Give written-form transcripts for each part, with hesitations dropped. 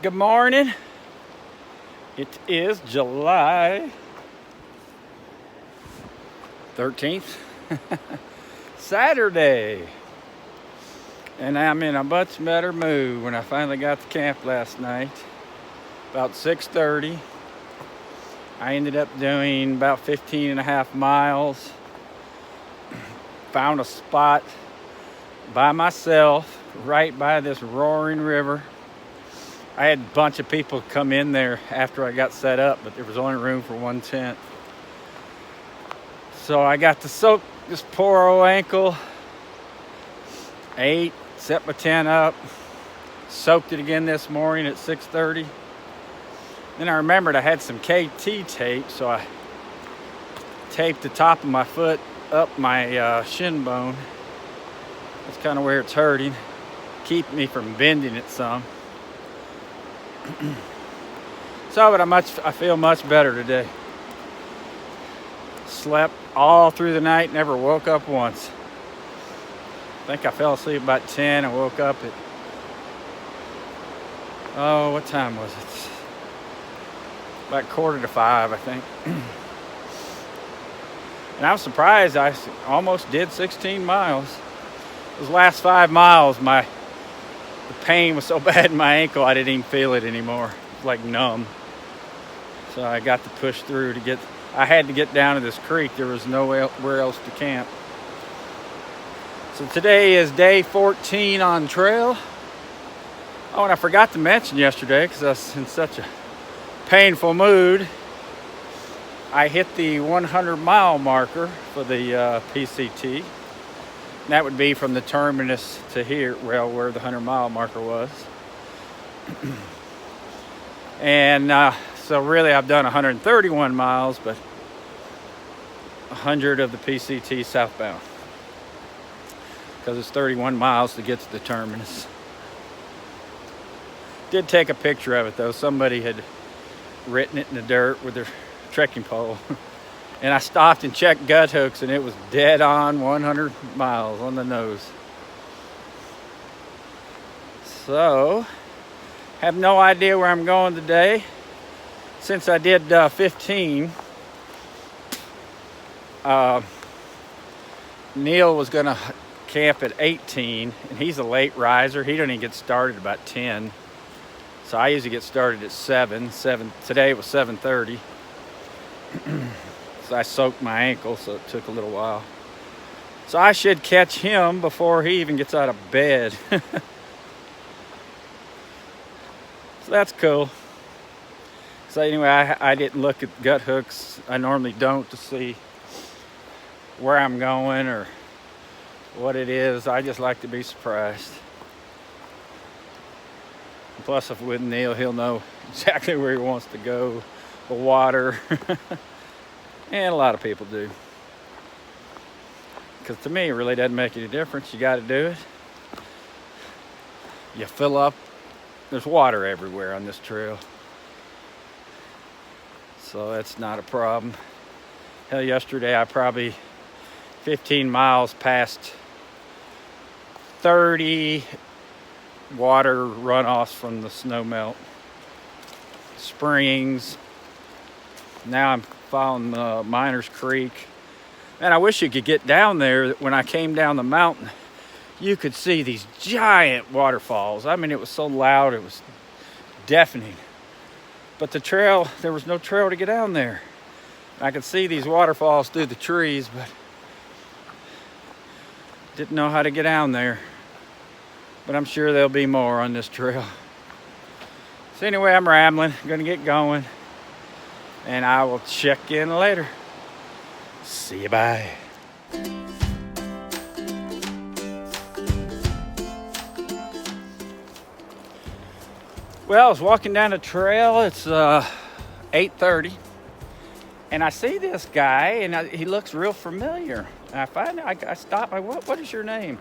Good morning. It is July 13th, Saturday. And I'm in a much better mood when I finally got to camp last night. About 6:30. I ended up doing about 15 and a half miles. Found a spot by myself right by this roaring river. I had a bunch of people come in there after I got set up, but there was only room for one tent. So I got to soak this poor old ankle, ate, set my tent up, soaked it again this morning at 6:30. Then I remembered I had some KT tape, so I taped the top of my foot up my shin bone. That's kind of where it's hurting, keep me from bending it some. But I feel much better today. Slept all through the night, never woke up once. I think I fell asleep about 10 and woke up at, what time was it? About 4:45, I think. And I was surprised I almost did 16 miles. Those last 5 miles, the pain was so bad in my ankle I didn't even feel it anymore. It was like numb. So I got to push through I had to get down to this creek. There was nowhere else to camp. So today is day 14 on trail. Oh, and I forgot to mention yesterday, because I was in such a painful mood, I hit the 100-mile marker for the PCT. That would be from the terminus to here, where the 100-mile marker was. And so really I've done 131 miles, but 100 of the PCT southbound, because it's 31 miles to get to the terminus. Did take a picture of it though. Somebody had written it in the dirt with their trekking pole. And I stopped and checked gut hooks, and it was dead on 100 miles on the nose. So, have no idea where I'm going today. Since I did 15, Neil was going to camp at 18, and he's a late riser. He don't even get started about 10. So I usually get started at 7. Today it was 7:30. So I soaked my ankle, so it took a little while. So I should catch him before he even gets out of bed. So that's cool. So anyway, I didn't look at gut hooks. I normally don't, to see where I'm going or what it is. I just like to be surprised. And plus, if with Neil, he'll know exactly where he wants to go, the water. And a lot of people do. Because to me, it really doesn't make any difference. You got to do it. You fill up. There's water everywhere on this trail. So that's not a problem. Hell, yesterday I probably 15 miles past 30 water runoffs from the snow melt. Springs. Now I'm following Miners Creek. And I wish you could get down there. When I came down the mountain, you could see these giant waterfalls. I mean, it was so loud, it was deafening. But the trail, there was no trail to get down there. I could see these waterfalls through the trees, but didn't know how to get down there. But I'm sure there'll be more on this trail. So anyway, I'm rambling. I'm gonna get going. And I will check in later. See you, bye. Well, I was walking down the trail. It's 8:30. And I see this guy, and he looks real familiar. And I stop. What is your name?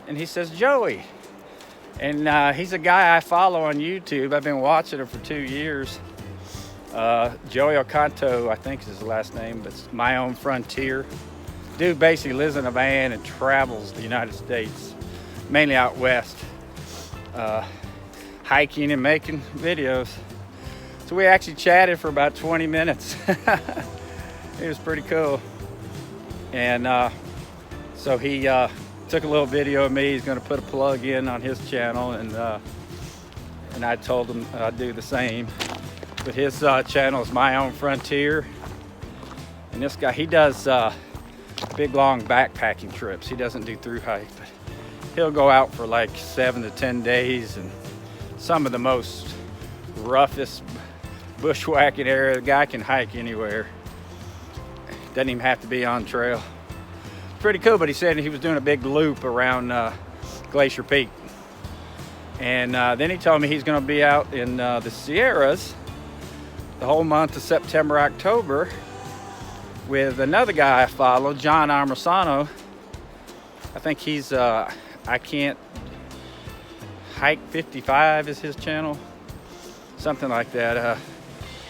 And he says, Joey. And he's a guy I follow on YouTube. I've been watching him for 2 years. Joey Ocanto, I think is his last name, but it's My Own Frontier. Dude basically lives in a van and travels the United States, mainly out west. hiking and making videos. So we actually chatted for about 20 minutes. It was pretty cool. And so he took a little video of me. He's going to put a plug in on his channel, and I told him I'd do the same. But his channel is My Own Frontier. And this guy, he does big long backpacking trips. He doesn't do through hike, but he'll go out for like 7 to 10 days, and some of the most roughest bushwhacking area. The guy can hike anywhere. Doesn't even have to be on trail. Pretty cool, but he said he was doing a big loop around Glacier Peak. And then he told me he's going to be out in the Sierras the whole month of September, October, with another guy I follow, John Armasano. I think he's, I Can't Hike 55 is his channel. Something like that.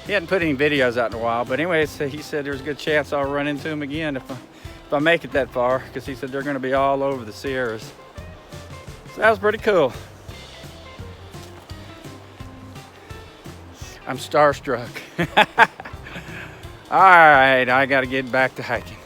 He hadn't put any videos out in a while, but anyways, he said there's a good chance I'll run into him again if I make it that far, because he said they're going to be all over the Sierras. So that was pretty cool. I'm starstruck. All right, I got to get back to hiking.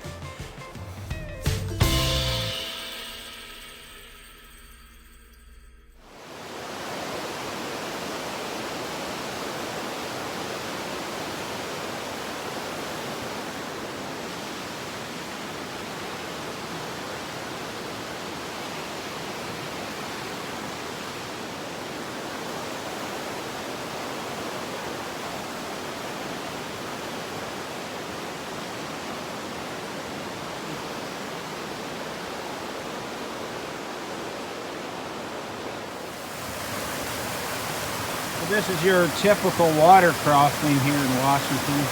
This is your typical water crossing here in Washington.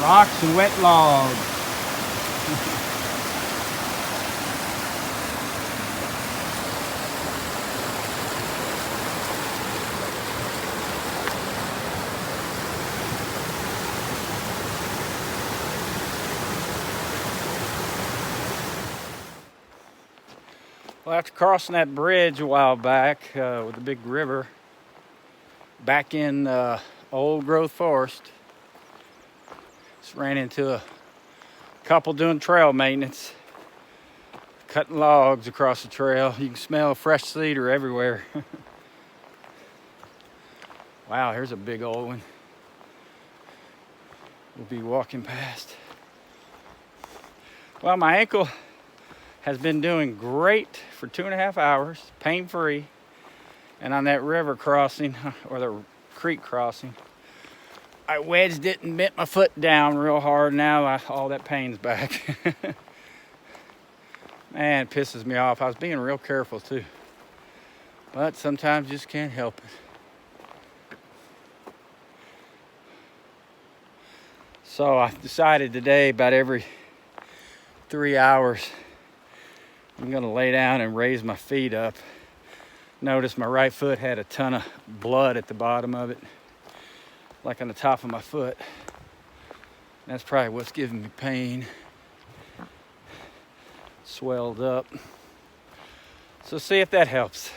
Rocks and wet logs. Well, after crossing that bridge a while back with the big river, back in old growth forest, just ran into a couple doing trail maintenance, cutting logs across the trail. You can smell fresh cedar everywhere. Wow, here's a big old one. We'll be walking past. Well, my ankle has been doing great for 2.5 hours, pain-free. And on that river crossing, or the creek crossing, I wedged it and bent my foot down real hard. Now all that pain's back. Man, it pisses me off. I was being real careful too. But sometimes you just can't help it. So I decided today, about every 3 hours, I'm gonna lay down and raise my feet up. Notice my right foot had a ton of blood at the bottom of it, like on the top of my foot. That's probably what's giving me pain. Swelled up. So see if that helps.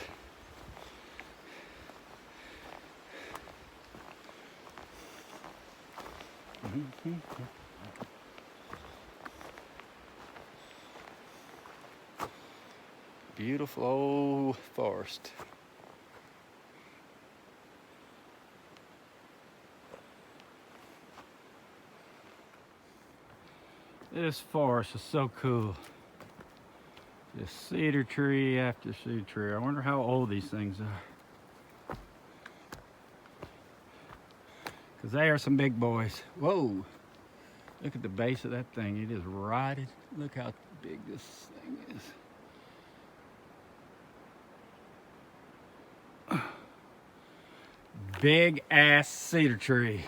Beautiful old forest. This forest is so cool. Just cedar tree after cedar tree. I wonder how old these things are. Because they are some big boys. Whoa! Look at the base of that thing. It is rotted. Look how big this thing is. Big ass cedar tree.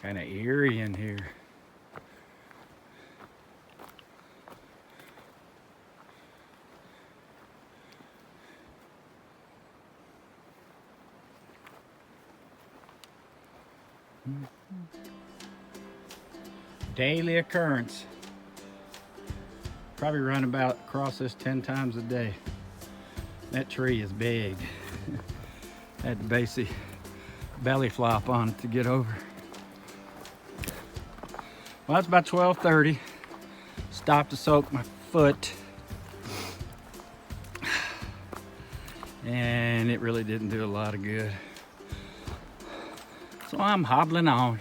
Kind of eerie in here. Daily occurrence. Probably run about across this 10 times a day. That tree is big. Had to basically belly flop on it to get over. Well, it's about 12:30. Stopped to soak my foot. And it really didn't do a lot of good. So I'm hobbling on.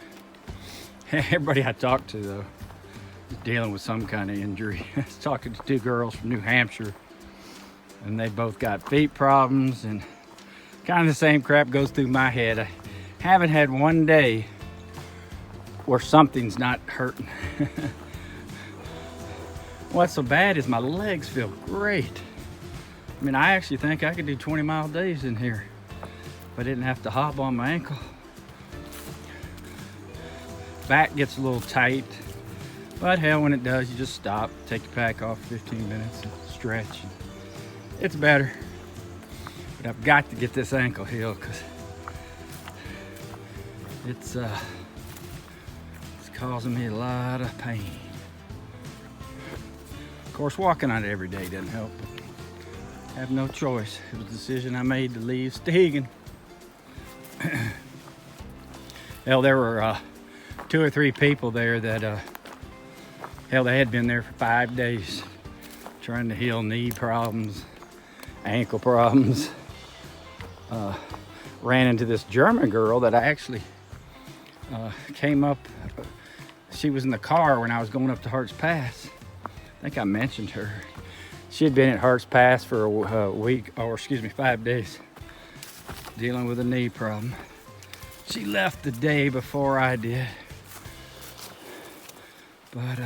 Everybody I talked to, though, is dealing with some kind of injury. I was talking to 2 girls from New Hampshire, and they both got feet problems, and kind of the same crap goes through my head. I haven't had one day where something's not hurting. What's so bad is my legs feel great. I mean, I actually think I could do 20-mile days in here if I didn't have to hop on my ankle. Back gets a little tight, but hell, when it does, you just stop, take your pack off for 15 minutes and stretch. It's better. But I've got to get this ankle healed because it's causing me a lot of pain. Of course, walking on it every day doesn't help. I have no choice. It was a decision I made to leave Stegan. Hell, there were 2 or 3 people there that, hell, they had been there for 5 days trying to heal knee problems, ankle problems. Ran into this German girl that I actually came up. She was in the car when I was going up to Hart's Pass. I think I mentioned her. She had been at Hart's Pass for a week, or excuse me, 5 days, dealing with a knee problem. She left the day before I did. But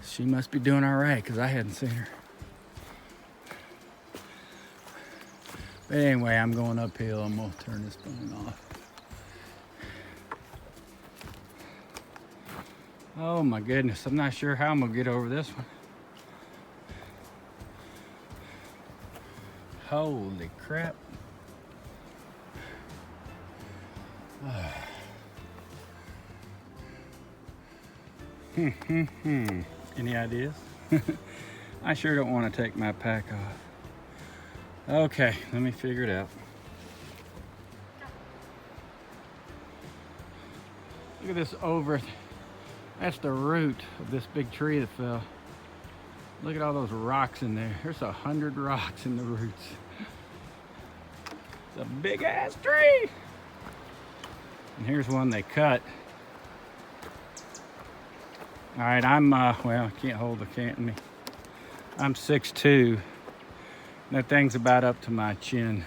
she must be doing all right because I hadn't seen her. But anyway, I'm going uphill. I'm gonna turn this phone off. Oh my goodness, I'm not sure how I'm gonna get over this one. Holy crap. Any ideas? I sure don't want to take my pack off. Okay, let me figure it out. Look at this over. That's the root of this big tree that fell. Look at all those rocks in there. There's 100 rocks in the roots. It's a big ass tree. And here's one they cut. All right, I'm, well, I can't hold the can. I'm 6'2". That thing's about up to my chin.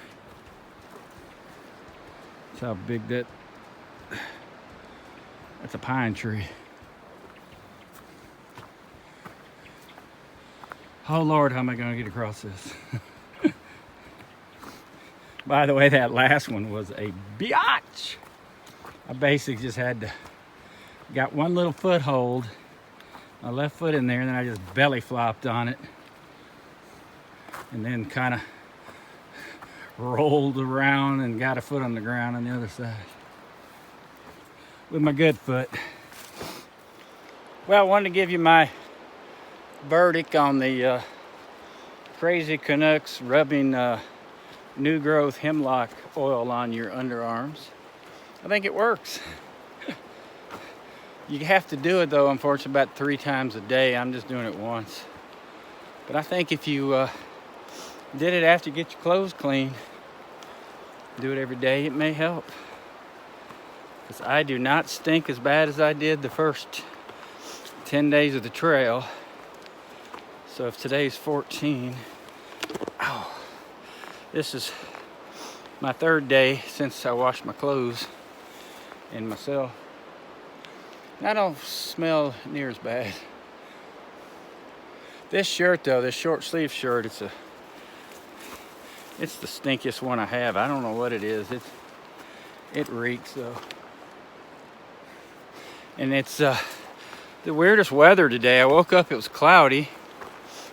That's how big that's a pine tree. Oh Lord, how am I gonna get across this? By the way, that last one was a biatch. I basically just got one little foothold, my left foot in there, and then I just belly flopped on it. And then kind of rolled around and got a foot on the ground on the other side with my good foot. Well, I wanted to give you my verdict on the Crazy Canucks rubbing new growth hemlock oil on your underarms. I think it works. You have to do it though, unfortunately, about 3 times a day. I'm just doing it once. But I think if you did it after you get your clothes clean, do it every day, it may help. Because I do not stink as bad as I did the first 10 days of the trail. So if today's 14, ow, this is my 3rd day since I washed my clothes and myself. I don't smell near as bad. This shirt though, this short sleeve shirt, It's the stinkiest one I have. I don't know what it is. It reeks though. And it's the weirdest weather today. I woke up, it was cloudy,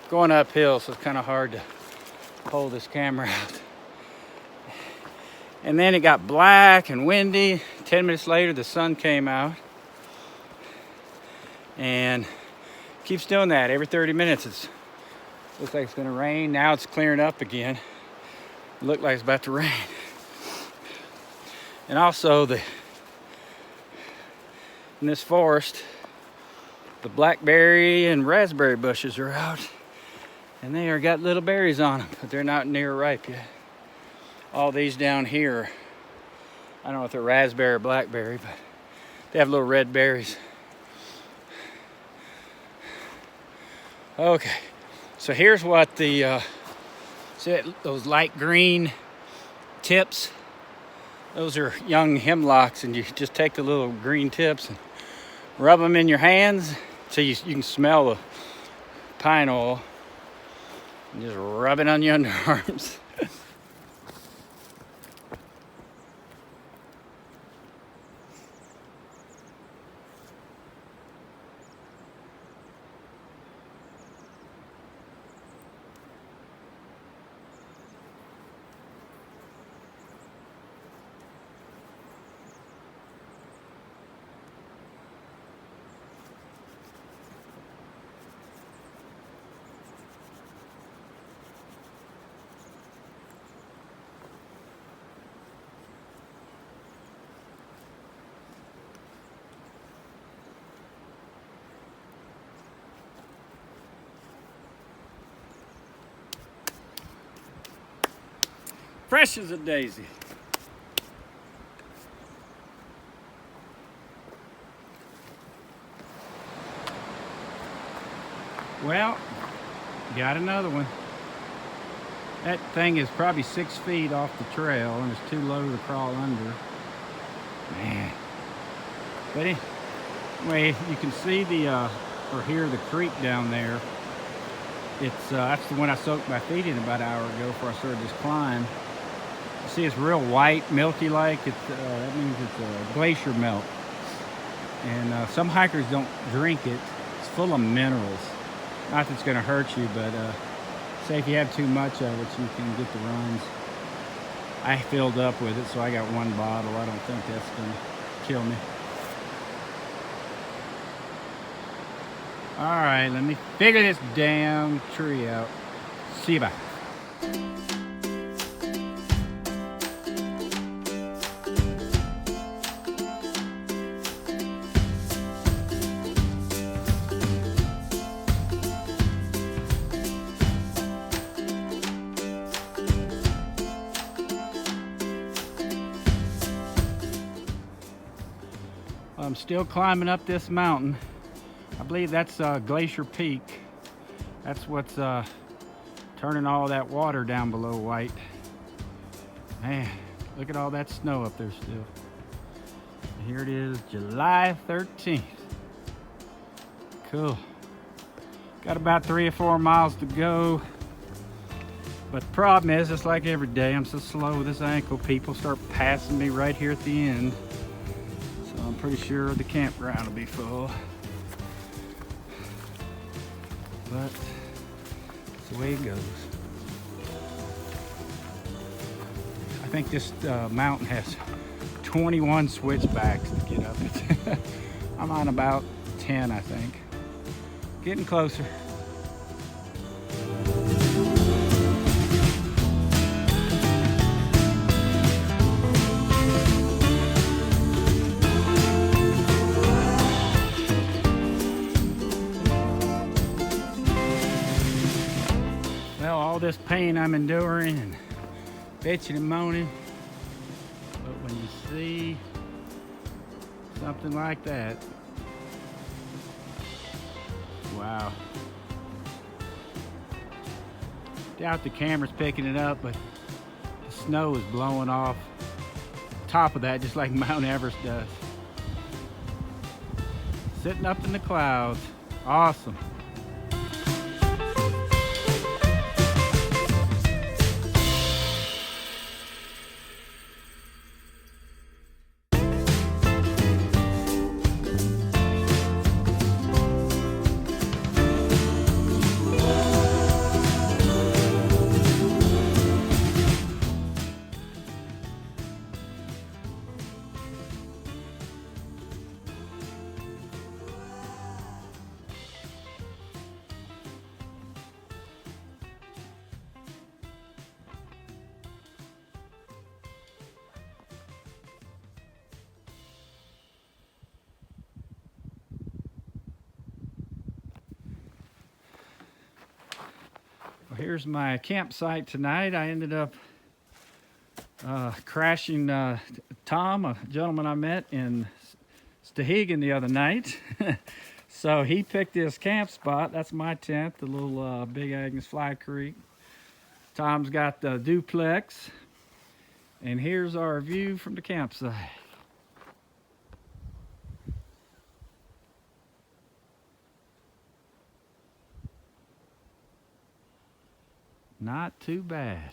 going uphill, so it's kind of hard to hold this camera out. And then it got black and windy. 10 minutes later, the sun came out. And keeps doing that every 30 minutes. It looks like it's gonna rain. Now it's clearing up again. It looked like it's about to rain. And also in this forest, the blackberry and raspberry bushes are out. And they are got little berries on them, but they're not near ripe yet. All these down here, I don't know if they're raspberry or blackberry, but they have little red berries. Okay, so here's what see those light green tips? Those are young hemlocks, and you just take the little green tips and rub them in your hands so you can smell the pine oil. And just rub it on your underarms. Fresh as a daisy. Well, got another one. That thing is probably 6 feet off the trail and it's too low to crawl under. Man. But anyway, you can see or hear the creek down there. It's that's the one I soaked my feet in about an hour ago before I started this climb. You see it's real white, milky like. That means it's a glacier melt. And some hikers don't drink it. It's full of minerals. Not that it's going to hurt you, but say if you have too much of it, you can get the runs. I filled up with it, so I got one bottle. I don't think that's going to kill me. All right, let me figure this damn tree out. See you back. I'm still climbing up this mountain. I believe that's Glacier Peak. That's what's turning all that water down below white. Man, look at all that snow up there still. And here it is, July 13th. Cool. Got about 3 or 4 miles to go. But the problem is, it's like every day, I'm so slow with this ankle. People start passing me right here at the end. So I'm pretty sure the campground will be full. But that's the way it goes. I think this mountain has 21 switchbacks to get up it. I'm on about 10, I think. Getting closer. All this pain I'm enduring and bitching and moaning, but when you see something like that, wow. Doubt the camera's picking it up, but the snow is blowing off top of that just like Mount Everest does. Sitting up in the clouds. Awesome. Here's my campsite tonight. I ended up crashing Tom, a gentleman I met in Stehegan the other night. So he picked this camp spot. That's my tent, the little Big Agnes Fly Creek. Tom's got the duplex. And here's our view from the campsite. Not too bad.